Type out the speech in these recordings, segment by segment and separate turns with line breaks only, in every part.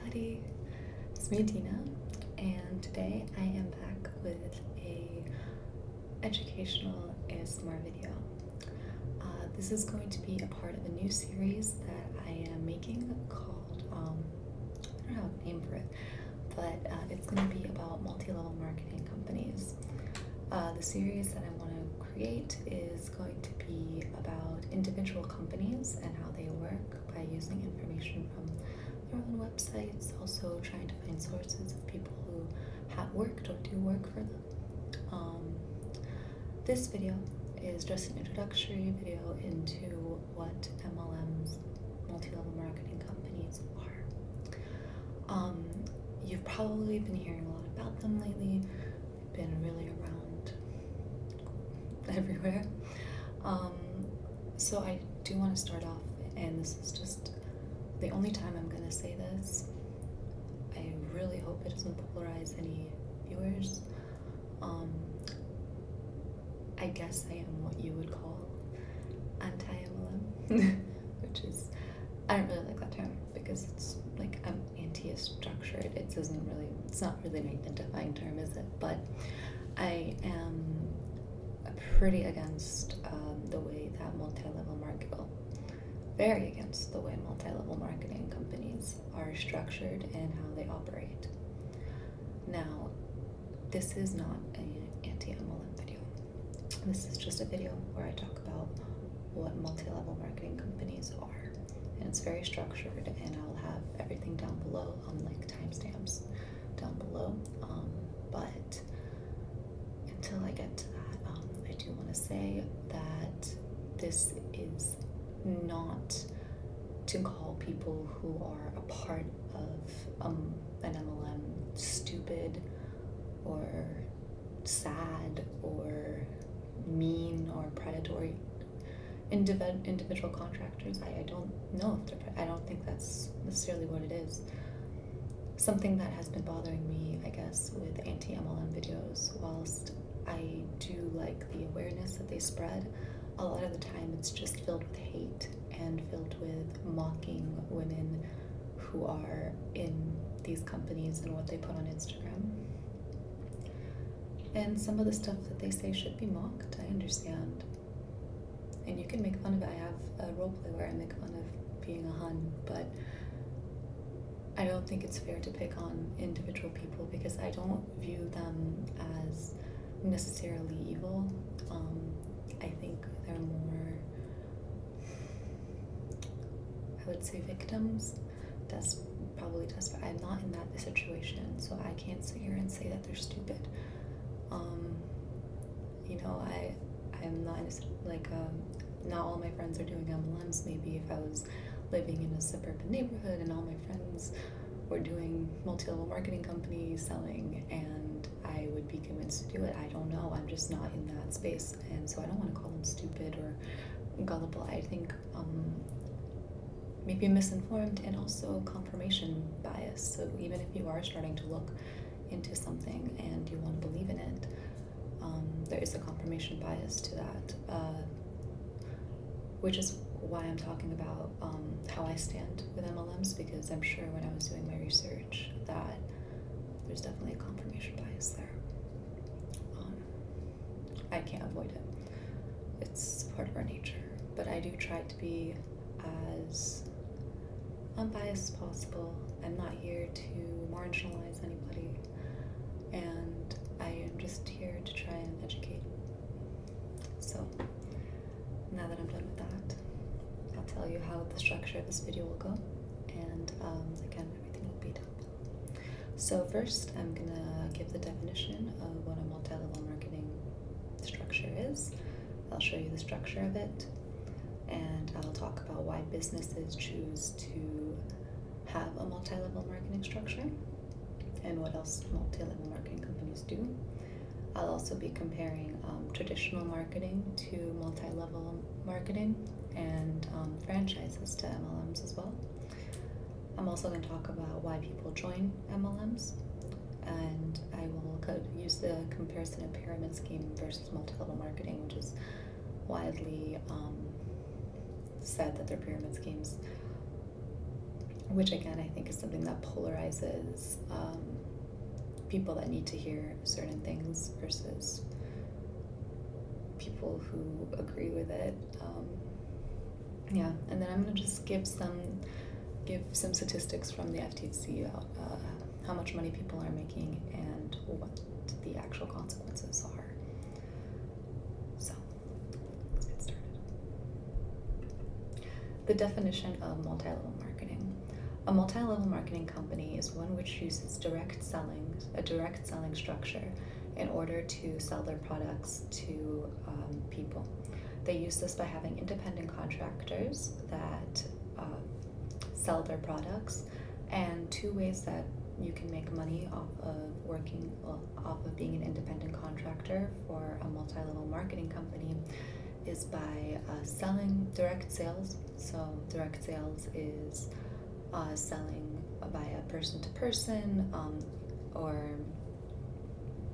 everybody, it's me Dina, and today I am back with a educational ASMR video. This is going to be a part of a new series that I am making called, I don't have a name for it, but it's going to be about multi-level marketing companies. The series that I want to create is going to be about individual companies and how they work by using information from their own websites, also trying to find sources of people who have worked or do work for them. This video is just an introductory video into what MLMs, multi-level marketing companies, are. You've probably been hearing a lot about them lately. They've been really around everywhere. So I do want to start off, and this is just the only time I'm going to say this. I really hope it doesn't polarize any viewers. I guess I am what you would call anti-MLM, which is, I don't really like that term because it's like I'm anti-structured. It's not really an identifying term, is it? But I am pretty against the way that very against the way multi-level marketing companies are structured and how they operate. Now, this is not an anti-MLM video. This is just a video where I talk about what multi-level marketing companies are. And it's very structured, and I'll have everything down below on like timestamps down below. But until I get to that, I do want to say that this is not to call people who are a part of an MLM stupid or sad or mean or predatory individual contractors. I don't know if I don't think that's necessarily what it is. Something that has been bothering me, I guess, with anti-MLM videos, whilst I do like the awareness that they spread, a lot of the time it's just filled with hate and filled with mocking women who are in these companies and what they put on Instagram. And some of the stuff that they say should be mocked, I understand. And you can make fun of it. I have a role play where I make fun of being a hun, but I don't think it's fair to pick on individual people because I don't view them as necessarily evil. I think they're more, I would say, victims. That's probably desperate. I'm not in that situation, so I can't sit here and say that they're stupid. I'm not not all my friends are doing MLMs. Maybe if I was living in a suburban neighborhood and all my friends were doing multi-level marketing companies selling, and I would be convinced to do it. I don't know. I'm just not in that space, and so I don't want to call them stupid or gullible. I think maybe misinformed and also confirmation bias. So even if you are starting to look into something and you want to believe in it, there is a confirmation bias to that, which is why I'm talking about how I stand with MLMs, because I'm sure when I was doing my research that there's definitely a confirmation bias there. I can't avoid it. It's part of our nature. But I do try to be as unbiased as possible. I'm not here to marginalize anybody, and I am just here to try and educate. So now that I'm done with that, I'll tell you how the structure of this video will go, and again, everything will be down below. So first, I'm gonna give the definition of what a multi-level marketing structure is. I'll show you the structure of it, and I'll talk about why businesses choose to have a multi-level marketing structure and what else multi-level marketing companies do. I'll also be comparing traditional marketing to multi-level marketing and franchises to MLMs as well. I'm also going to talk about why people join MLMs, and I will use the comparison of pyramid scheme versus multi-level marketing, which is widely said that they're pyramid schemes, which again I think is something that polarizes people that need to hear certain things versus people who agree with it. Yeah, and then I'm gonna just give some statistics from the FTC about how much money people are making and what the actual consequences are. So let's get started. The definition of multi-level marketing. A multi-level marketing company is one which uses a direct selling structure in order to sell their products to people. They use this by having independent contractors that sell their products, and two ways that you can make money off of being an independent contractor for a multi-level marketing company is by selling direct sales. So direct sales is selling via person to person or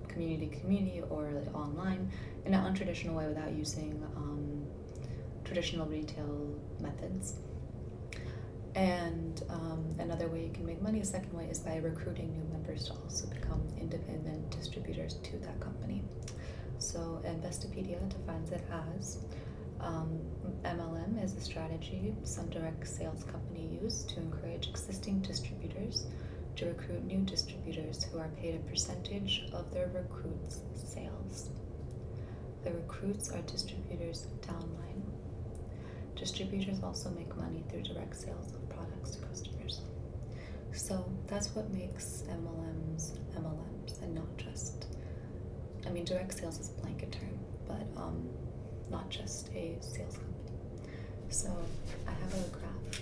community to community or online in an untraditional way without using traditional retail methods. And another way you can make money, a second way, is by recruiting new members to also become independent distributors to that company. So Investopedia defines it as MLM is a strategy some direct sales company use to encourage existing distributors to recruit new distributors who are paid a percentage of their recruits' sales. The recruits are distributors downline. Distributors also make money through direct sales of products to customers. So that's what makes MLMs MLMs, and not just, direct sales is a blanket term, but not just a sales company. So I have a graph.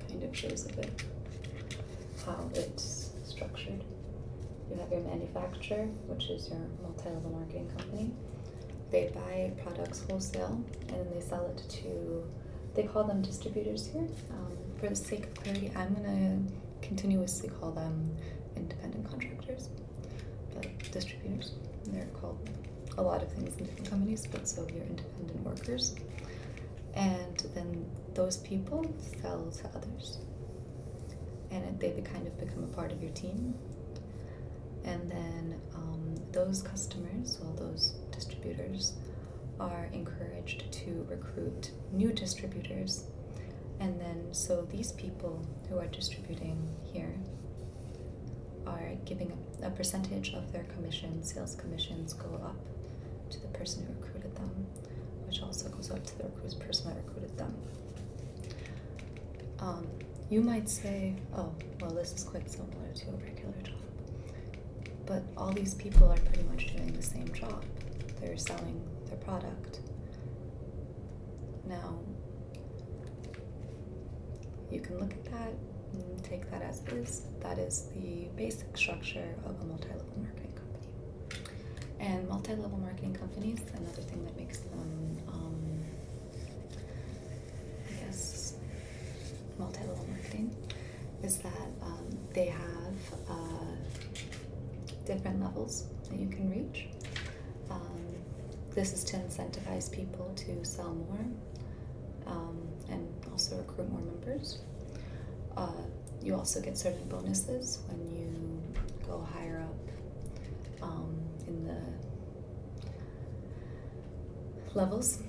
Kind of shows a bit how it's structured. You have your manufacturer, which is your multi-level marketing company. They buy products wholesale and then they sell it to, they call them distributors here. For the sake of clarity, I'm going to continuously call them independent contractors, but distributors. They're called a lot of things in different companies, but so you're independent workers. And then those people sell to others, and they kind of become a part of your team. And then those customers, well, those distributors, are encouraged to recruit new distributors. And then so these people who are distributing here are giving a percentage of their commissions. Sales commissions go up to the person who recruited them, which also goes up to the person that recruited them. You might say, oh, well, this is quite similar to a regular job. But all these people are pretty much doing the same job. They're selling their product. Now, you can look at that and take that as it is. That is the basic structure of a multi-level marketing company. And multi-level marketing companies, another thing that makes them, multi-level marketing, is that they have different levels that you can reach. This is to incentivize people to sell more and also recruit more members. You also get certain bonuses when you go higher up in the levels.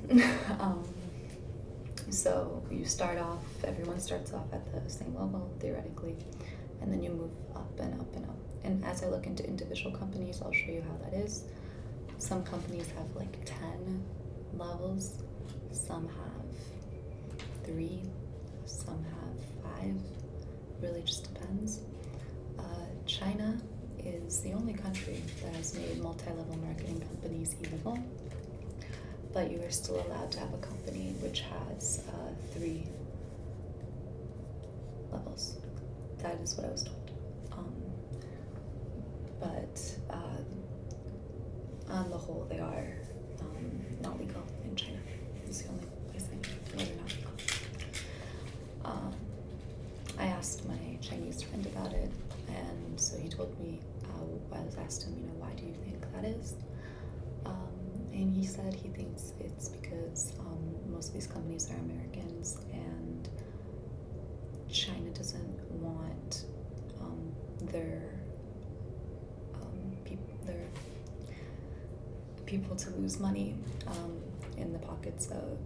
So you start off, everyone starts off at the same level, theoretically, and then you move up and up and up. And as I look into individual companies, I'll show you how that is. Some companies have like 10 levels, some have 3, some have 5, really just depends. China is the only country that has made multi-level marketing companies illegal, but you are still allowed to have a company which has 3 levels. That is what I was told. But on the whole, they are not legal in China. It's the only place I know where they're not legal. I asked my Chinese friend about it, and so he told me, I was asked him, why do you think that is? And he said he thinks it's because most of these companies are Americans, their people to lose money in the pockets of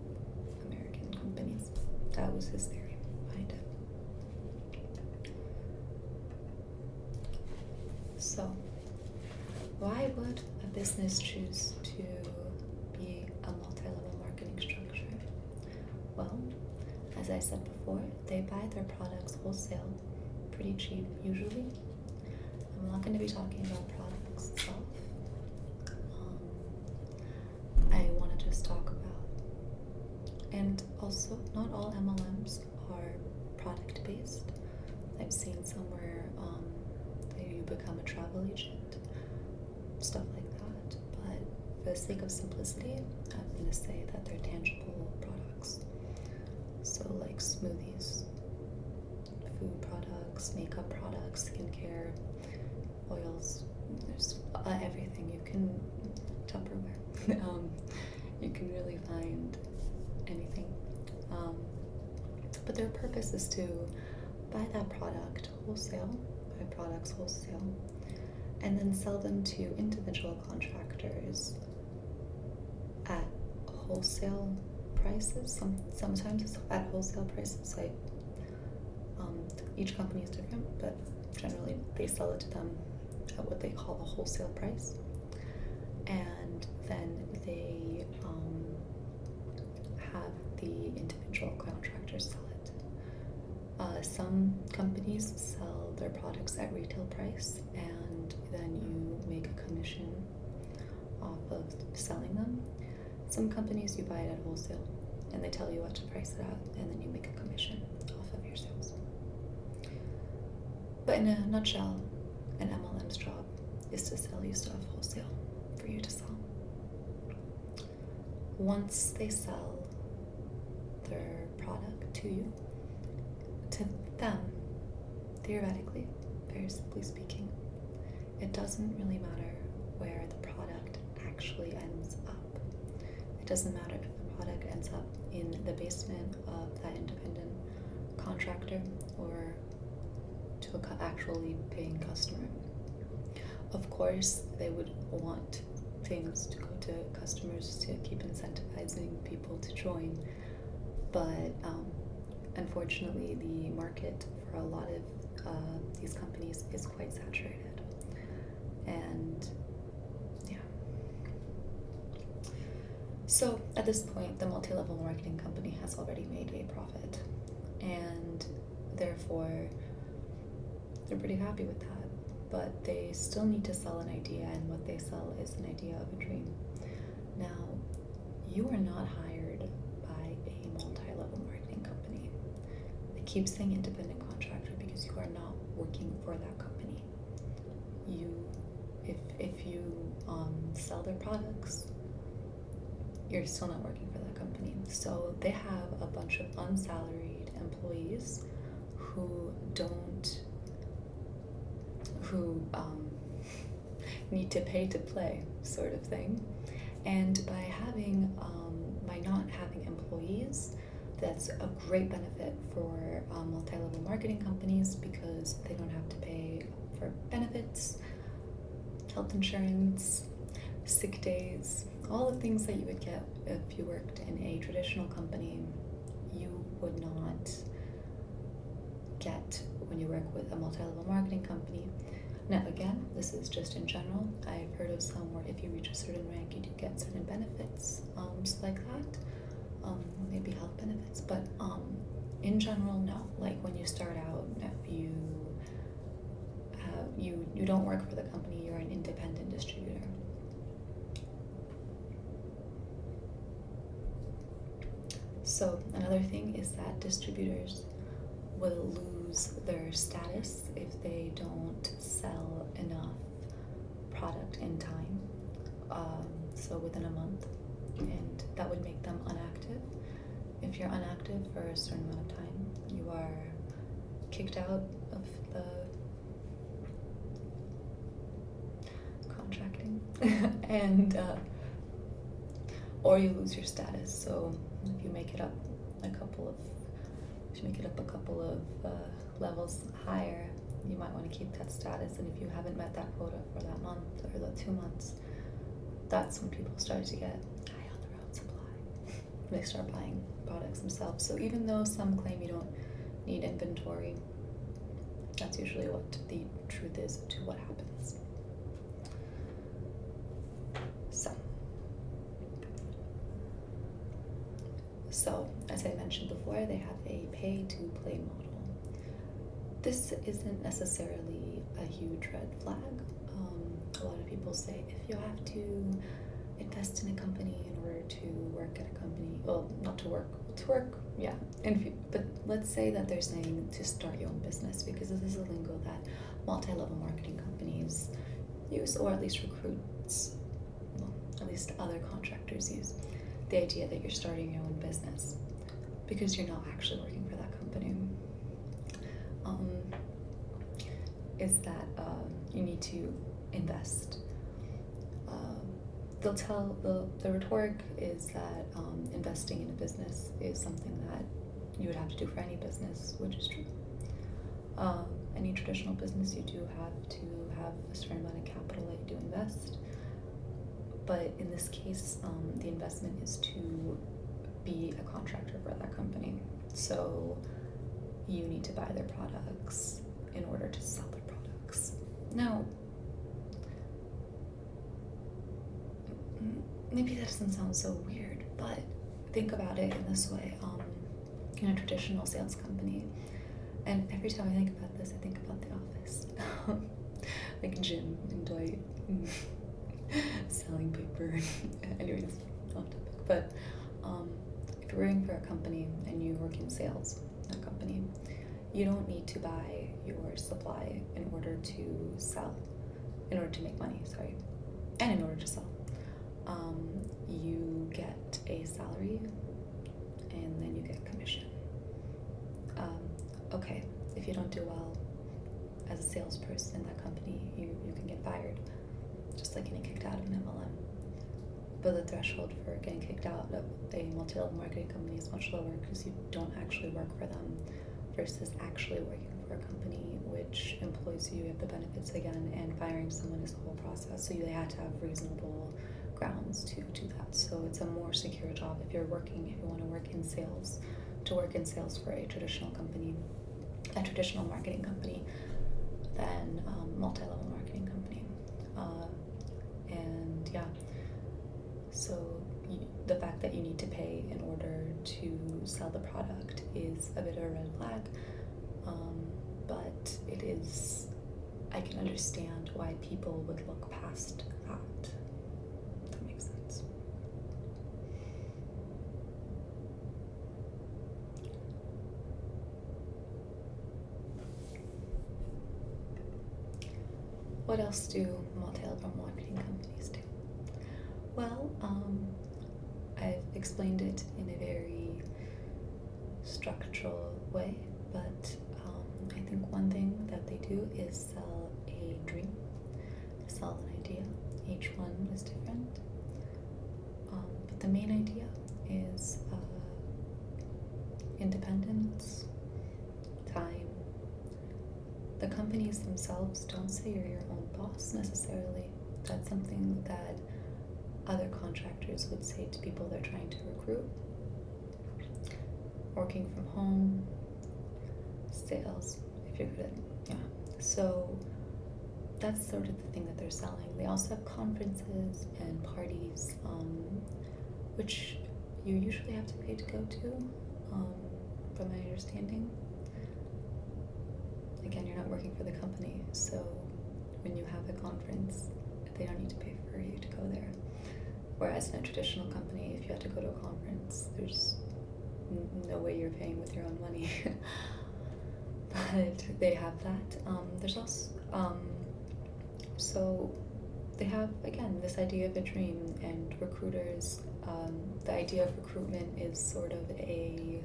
American companies. That was his theory behind it. So, why would a business choose to be a multi-level marketing structure? Well, as I said before, they buy their products wholesale, pretty cheap usually. I'm not going to be talking about products itself. I want to just talk about, and also not all MLMs are product based. I've seen somewhere that you become a travel agent, stuff like that. But for the sake of simplicity, I'm going to say that they're tangible products. So like smoothies, food products, makeup products, skincare, oils, there's everything. You can, Tupperware, you can really find anything. But their purpose is to buy that product wholesale, buy products wholesale, and then sell them to individual contractors at wholesale prices. Sometimes it's at wholesale prices, like each company is different, but generally they sell it to them at what they call a wholesale price, and then they have the individual contractors sell it. Some companies sell their products at retail price, and then you make a commission off of selling them. Some companies you buy it at wholesale, and they tell you what to price it at, and then you make a commission off of your sales. But in a nutshell, an MLM's job is to sell you stuff wholesale for you to sell. Once they sell their product to you, to them, theoretically, very simply speaking, it doesn't really matter where the product actually ends up. It doesn't matter if the product ends up in the basement of that independent contractor or to an actually paying customer. Of course, they would want things to go to customers to keep incentivizing people to join, but unfortunately the market for a lot of these companies is quite saturated. And yeah. So at this point, the multi-level marketing company has already made a profit, and therefore they're pretty happy with that. But they still need to sell an idea, and what they sell is an idea of a dream. Now, you are not hired by a multi-level marketing company. I keep saying independent contractor because you are not working for that company. If you sell their products, you're still not working for that company. So they have a bunch of unsalaried employees who need to pay to play, sort of thing. And by not having employees, that's a great benefit for multi-level marketing companies because they don't have to pay for benefits, health insurance, sick days, all the things that you would get if you worked in a traditional company. You would not get when you work with a multi-level marketing company. Now again, this is just in general. I've heard of some where if you reach a certain rank, you do get certain benefits, just like that, maybe health benefits. But in general, no. Like when you start out, no, you don't work for the company. You're an independent distributor. So another thing is that distributors will lose their status if they don't sell enough product in time, so within a month, and that would make them inactive. If you're inactive for a certain amount of time, you are kicked out of the contracting and or you lose your status. So if you make it up a couple of levels higher, you might want to keep that status, and if you haven't met that quota for that month or the 2 months, that's when people start to get high on their own supply. They start buying products themselves. So even though some claim you don't need inventory, that's usually what the truth is to what happens. So, as I mentioned before, they have a pay-to-play model. This isn't necessarily a huge red flag. A lot of people say if you have to invest in a company in order to work at a company, well, not to work, yeah. But let's say that they're saying to start your own business, because this is a lingo that multi-level marketing companies use, or at least recruits, well, at least other contractors use. The idea that you're starting your own business because you're not actually working for that company, is that you need to invest. They'll tell the rhetoric is that investing in a business is something that you would have to do for any business, which is true. Any traditional business, you do have to have a certain amount of capital that you do invest. But in this case, the investment is to be a contractor for that company. So you need to buy their products in order to sell their products. Now, maybe that doesn't sound so weird, but think about it in this way. In a traditional sales company, and every time I think about this, I think about The Office. Like Jim and Dwight. Selling paper. Anyways, off topic. But if you're working for a company and you work in sales in a company, you don't need to buy your supply in order to sell, in order to make money, and in order to sell. You get a salary and then you get commission. Okay, if you don't do well as a salesperson in that company, you can get fired. Just like getting kicked out of an MLM. But the threshold for getting kicked out of a multi-level marketing company is much lower because you don't actually work for them versus actually working for a company which employs you at the benefits again, and firing someone is the whole process. So they had to have reasonable grounds to do that. So it's a more secure job if you want to work in sales, to work in sales for a traditional company, a traditional marketing company, than multi-level marketing company. And yeah, so the fact that you need to pay in order to sell the product is a bit of a red flag, but it is, I can understand why people would look past that. If that makes sense. What else do multi-level marketing companies do? Well, I've explained it in a very structural way, but I think one thing that they do is sell a dream, sell an idea. Each one is different, but the main idea is independence, time. The companies themselves don't say you're your own boss necessarily. That's something that other contractors would say to people they're trying to recruit. Working from home, sales, if you're good at it, yeah. So that's sort of the thing that they're selling. They also have conferences and parties, which you usually have to pay to go to, from my understanding. Again, you're not working for the company, so when you have a conference, they don't need to pay for you to go there. Whereas in a traditional company, if you have to go to a conference, there's no way you're paying with your own money. But they have that. There's also, so they have, again, this idea of a dream, and recruiters, the idea of recruitment is sort of a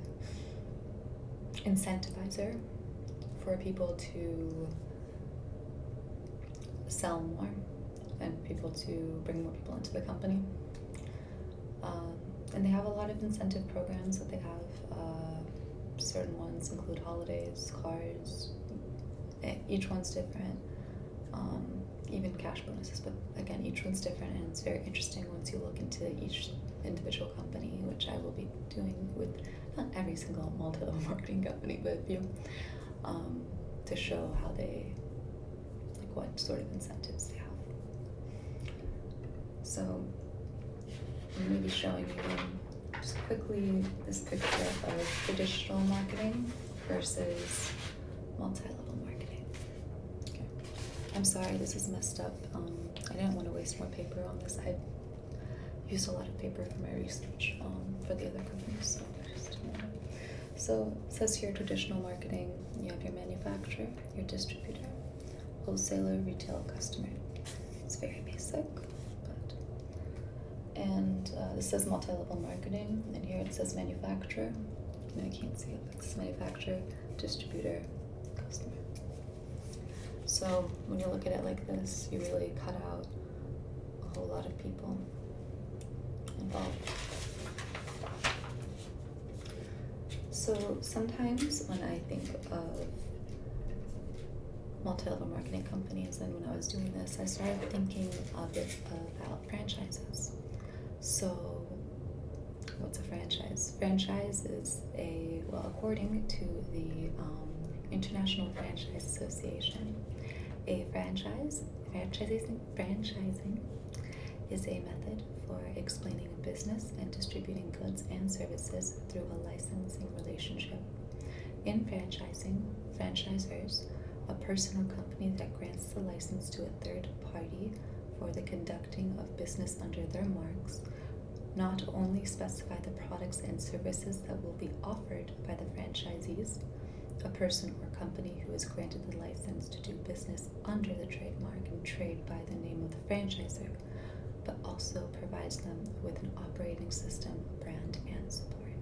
incentivizer for people to sell more and people to bring more people into the company. And they have a lot of incentive programs that they have. Certain ones include holidays, cars, each one's different, even cash bonuses, but again, each one's different, and it's very interesting once you look into each individual company, which I will be doing with not every single multi-level marketing company, but a few, to show how they, like what sort of incentives they have. So I'm going to be showing you just quickly this picture of traditional marketing versus multi-level marketing. Okay. I'm sorry, this is messed up. I didn't want to waste more paper on this. I used a lot of paper for my research for the other companies. So it says here traditional marketing, you have your manufacturer, your distributor, wholesaler, retail, customer. It's very basic, but and this says multi-level marketing, and here it says manufacturer. No, I can't see it, but it's manufacturer, distributor, customer. So when you look at it like this, you really cut out a whole lot of people involved. So sometimes when I think of multi-level marketing companies, and when I was doing this, I started thinking a bit about franchises. So what's a franchise? Franchise is according to the International Franchise Association, a franchising is a method for explaining a business and distributing goods and services through a licensing relationship. In franchising, franchisors, a person or company that grants the license to a third party for the conducting of business under their marks, not only specify the products and services that will be offered by the franchisees, a person or company who is granted the license to do business under the trademark and trade by the name of the franchisor, but also provides them with an operating system, brand, and support.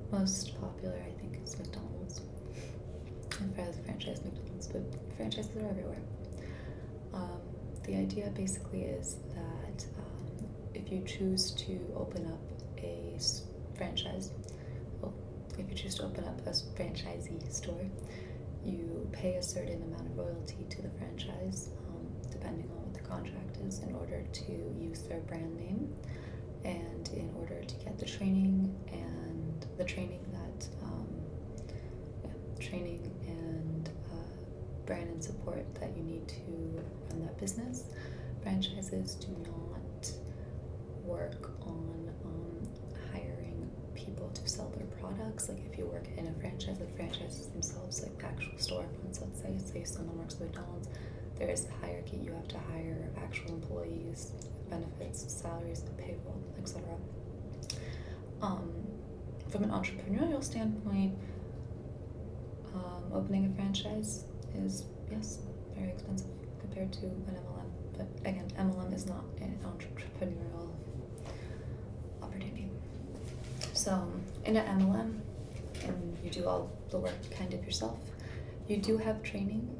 Most popular, I think, is McDonald's. And for the franchise McDonald's, but franchises are everywhere. The idea basically is that if you choose to open up a franchise, if you choose to open up a franchisee store, you pay a certain amount of royalty to the franchise, depending on what the contract is, in order to use their brand name, and in order to get the training and brand and support that you need to run that business. Franchises do not work on hiring people to sell their products. Like if you work in a franchise, like franchises themselves, like actual storefronts, let's say someone works at McDonald's, there is a hierarchy. You have to hire actual employees, benefits, salaries, payroll, etc. From an entrepreneurial standpoint, opening a franchise is, yes, very expensive compared to an MLM. But again, MLM is not an entrepreneurial opportunity. So in an MLM, and you do all the work kind of yourself, you do have training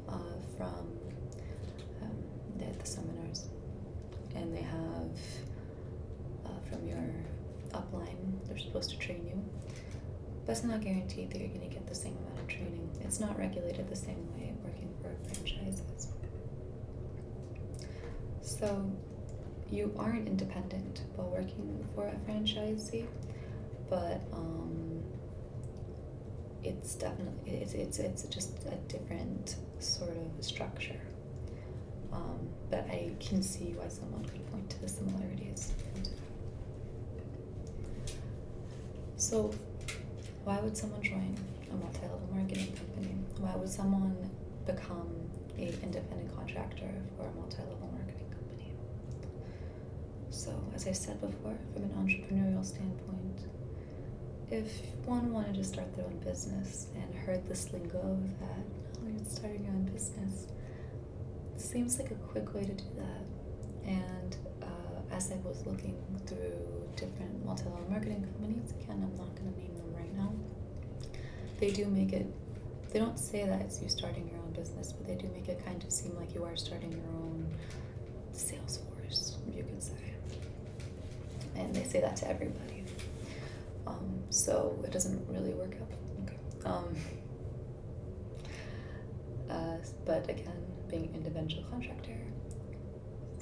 from the seminars, and they have from your upline, they're supposed to train you, but it's not guaranteed that you're going to get the same amount of training. It's not regulated the same way working for a franchise is. So you aren't independent while working for a franchisee, but it's definitely it's just a different sort of structure. But I can see why someone could point to the similarities. So why would someone join a multi-level marketing company? Why would someone become an independent contractor for a multi-level marketing company? So as I said before, from an entrepreneurial standpoint, if one wanted to start their own business and heard this lingo that, oh, you're starting your own business, it seems like a quick way to do that. And as I was looking through different multi-level marketing companies, again, I'm not going to name them right now, they do make it, they don't say that it's you starting your own business, but they do make it kind of seem like you are starting your own sales force, you could say. And they say that to everybody. So it doesn't really work out. Okay. But again, being an individual contractor,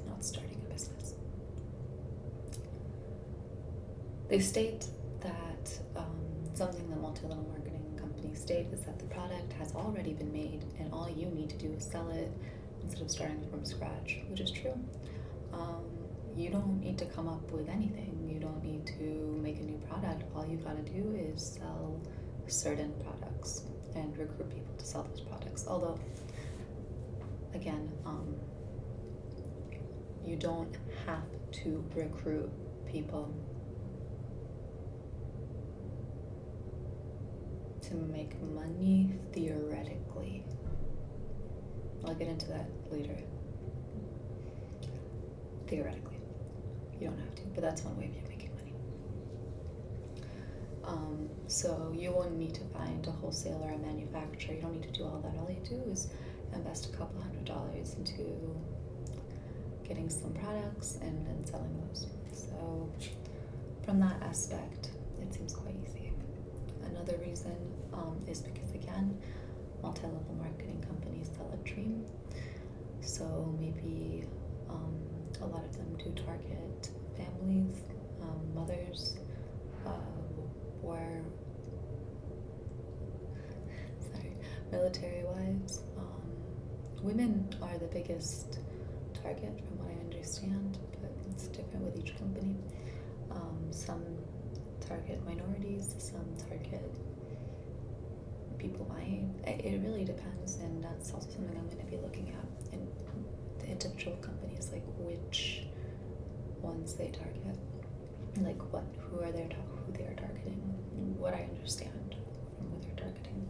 not starting a business. They state that something that multi-level marketing companies state is that the product has already been made and all you need to do is sell it instead of starting from scratch, which is true. You don't need to come up with anything. You don't need to make a new product. All you gotta do is sell certain products and recruit people to sell those products. Although, again, you don't have to recruit people to make money theoretically. I'll get into that later. Theoretically, you don't have to, but that's one way of you making money. So you won't need to find a wholesaler or a manufacturer. You don't need to do all that. All you do is invest a couple $100s into getting some products and then selling those. So from that aspect, it seems quite easy. Another reason is because, again, multi-level marketing companies sell a dream. So maybe a lot of them do target families, mothers, or military wives. Women are the biggest target from what I understand, but it's different with each company. Some target minorities, some target people my age. It really depends, and that's also something I'm going to be looking at in the individual companies, like which ones they target, like who they are targeting, what I understand from who they're targeting,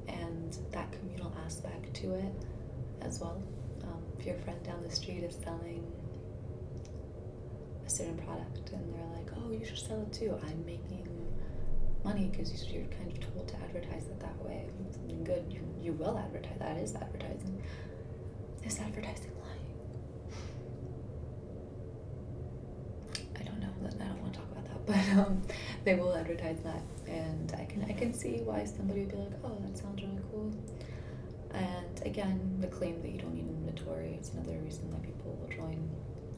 and that communal aspect to it as well. If your friend down the street is selling a certain product and they're like, oh, you should sell it too, I'm making money, because you're kind of told to advertise it that way. Something good, you will advertise. That is advertising. Is advertising lying? I don't know. I don't want to talk about that, but they will advertise that, and I can see why somebody would be like, oh, that sounds really cool. And again, the claim that you don't need inventory is another reason that people will join.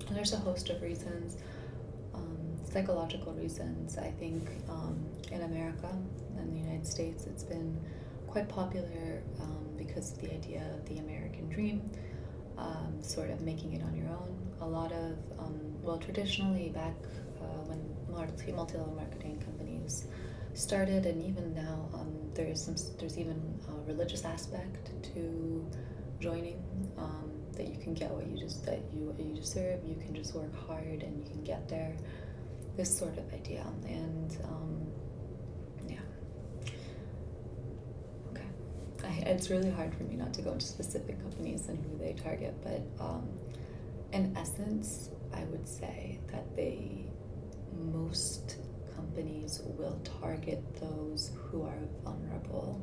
And there's a host of reasons. Psychological reasons. I think in America, in the United States, it's been quite popular because of the idea of the American dream, sort of making it on your own. A lot of, traditionally back when multi-level marketing companies started, and even now, there's even a religious aspect to joining, that you can get what you deserve. You can just work hard and you can get there. This sort of idea, and it's really hard for me not to go into specific companies and who they target, but in essence, I would say that most companies will target those who are vulnerable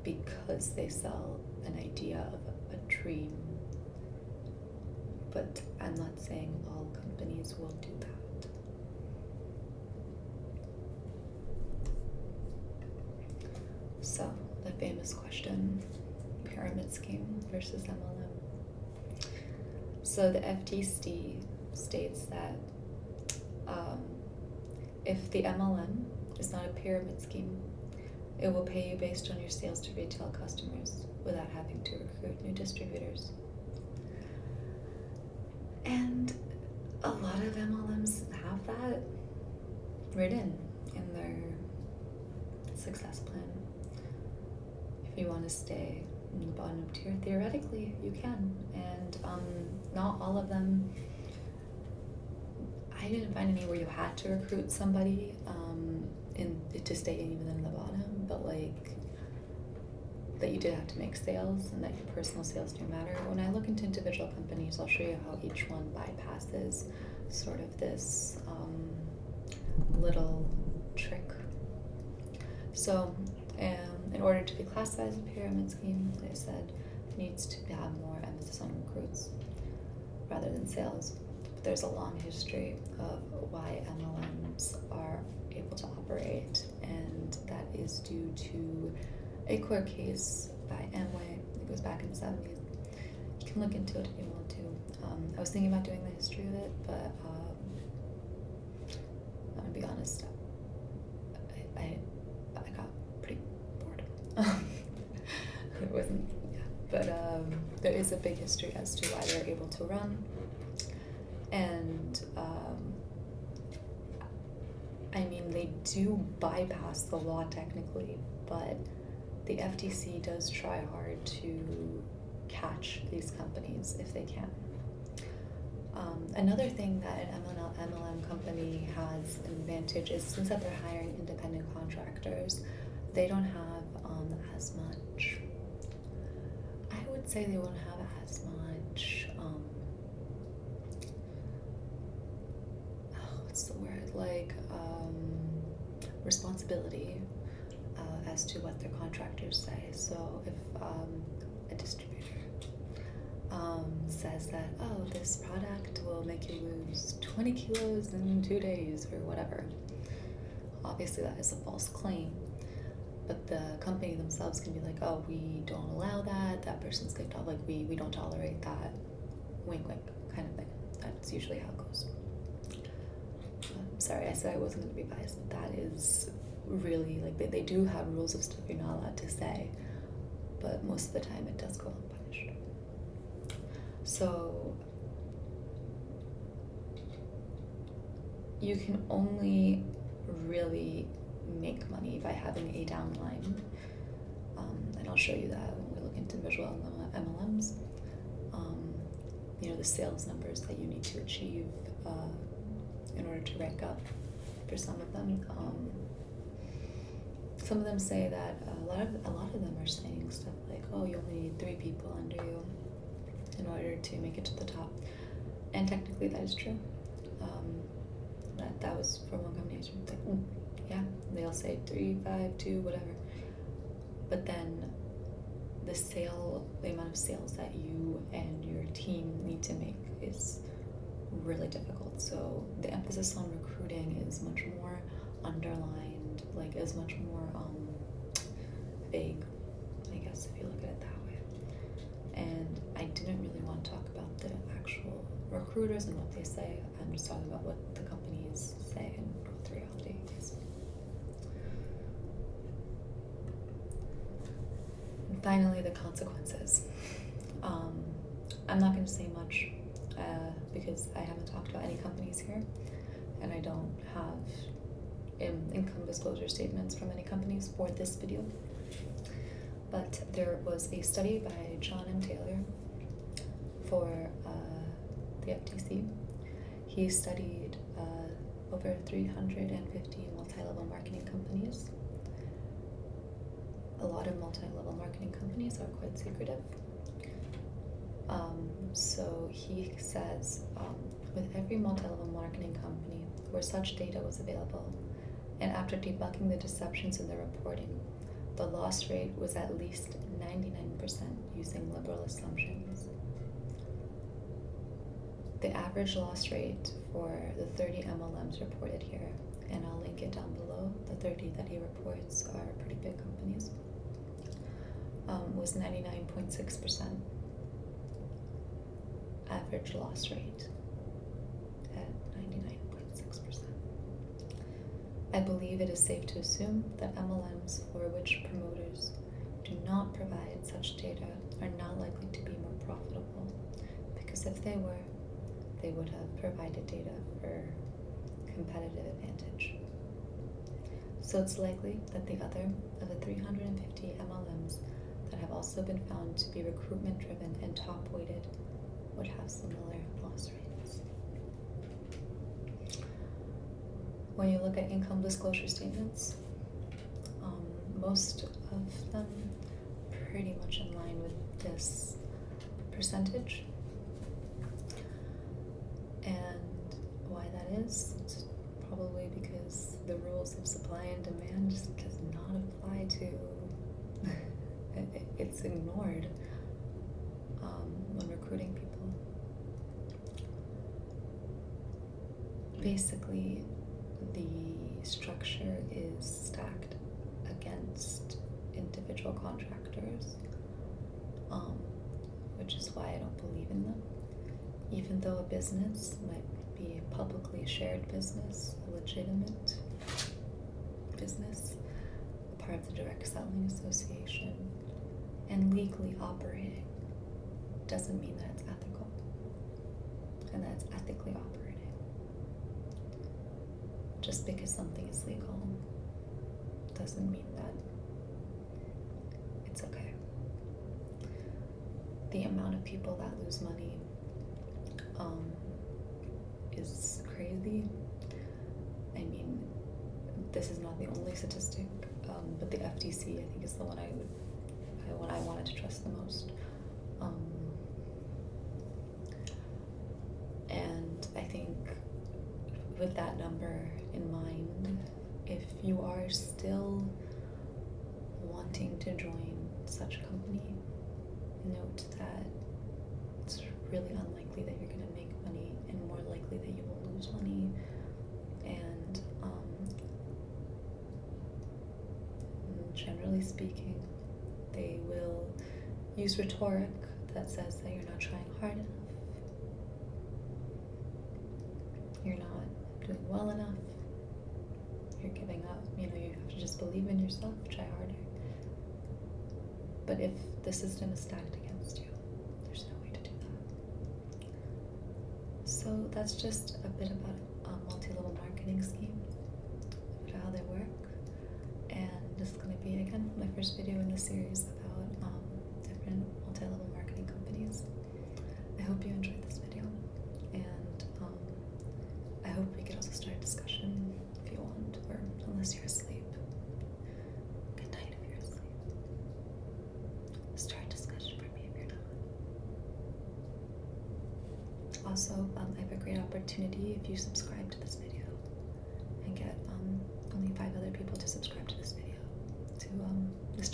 because they sell an idea of a dream. But I'm not saying all companies will do that. So, the famous question, pyramid scheme versus MLM. So the FTC states that if the MLM is not a pyramid scheme, it will pay you based on your sales to retail customers without having to recruit new distributors. And a lot of MLMs have that written in their success plan. If you want to stay in the bottom tier, theoretically, you can. And not all of them, I didn't find any where you had to recruit somebody to stay even in the bottom, but that you did have to make sales and that your personal sales do matter. When I look into individual companies, I'll show you how each one bypasses sort of this little trick. So in order to be classified as a pyramid scheme, like I said, it needs to have more emphasis on recruits rather than sales. But there's a long history of why MLMs are able to operate, and that is due to a court case by Amway. It goes back in the 70s. You can look into it if you want to. I was thinking about doing the history of it, but I'm gonna be honest, I got pretty bored. It wasn't, yeah. But there is a big history as to why they're able to run. And I mean, they do bypass the law technically, but the FTC does try hard to catch these companies if they can. Another thing that an MLM company has an advantage is, since that they're hiring independent contractors, they don't have as much, I would say they won't have as much, what's the word, like, responsibility as to what their contractors say. So if a distributor says that, oh, this product will make you lose 20 kilos in 2 days or whatever, obviously that is a false claim, but the company themselves can be like, oh, we don't allow that, that person's kicked off, like we don't tolerate that, wink wink kind of thing. That's usually how it goes. Sorry, I said I wasn't going to be biased, but that is really, like, they do have rules of stuff you're not allowed to say, but most of the time it does go unpunished. So you can only really make money by having a downline, and I'll show you that when we look into visual MLMs. You know, the sales numbers that you need to achieve in order to rank up for some of them. Some of them say that a lot of them are saying stuff like, oh, you only need 3 people under you in order to make it to the top, and technically that is true. That was from one company. I was like, yeah, they'll say 3, 5, 2, whatever, but then the amount of sales that you and your team need to make is really difficult. So the emphasis on recruiting is much more underlined, like is much more vague, I guess, if you look at it that way. And I didn't really want to talk about the actual recruiters and what they say. I'm just talking about what the companies say and what the reality is. And finally, the consequences. I'm not going to say much because I haven't talked about any companies here, and I don't have income disclosure statements from any companies for this video. But there was a study by John M. Taylor for the FTC. He studied over 350 multi-level marketing companies. A lot of multi-level marketing companies are quite secretive. So he says, with every multi-level marketing company where such data was available, and after debunking the deceptions in the reporting, the loss rate was at least 99% using liberal assumptions. The average loss rate for the 30 MLMs reported here, and I'll link it down below, the 30 that he reports are pretty big companies, was 99.6%. Average loss rate at 99.6%. I believe it is safe to assume that MLMs for which promoters do not provide such data are not likely to be more profitable, because if they were, they would have provided data for competitive advantage. So it's likely that the other of the 350 MLMs that have also been found to be recruitment driven and top weighted would have similar loss rates. When you look at income disclosure statements, most of them pretty much in line with this percentage. And why that is, it's probably because the rules of supply and demand just does not apply to, it's ignored when recruiting people. Basically, the structure is stacked against individual contractors, which is why I don't believe in them. Even though a business might be a publicly shared business, a legitimate business, a part of the Direct Selling Association, and legally operating, doesn't mean that it's ethical and that it's ethically operating. Just because something is legal doesn't mean that it's okay. The amount of people that lose money is crazy. I mean, this is not the only statistic, but the FTC, I think, is the one I wanted to trust the most. And I think with that number in mind, if you are still wanting to join such a company, note that it's really unlikely that you're going to make money, and more likely that you will lose money. And generally speaking, they will use rhetoric that says that you're not trying hard enough, you're not doing well enough, you're giving up, you have to just believe in yourself, try harder. But if the system is stacked against you, there's no way to do that. So that's just a bit about multi-level marketing schemes, about how they work. And this is going to be, again, my first video in this series about different multi-level marketing companies. I hope you enjoyed this video, and I hope we could also start a discussion if you want, or unless you're asleep. Good night if you're asleep. Start a discussion for me if you're not. Also, I have a great opportunity if you subscribe to this video and get only 5 other people to subscribe to this video, to this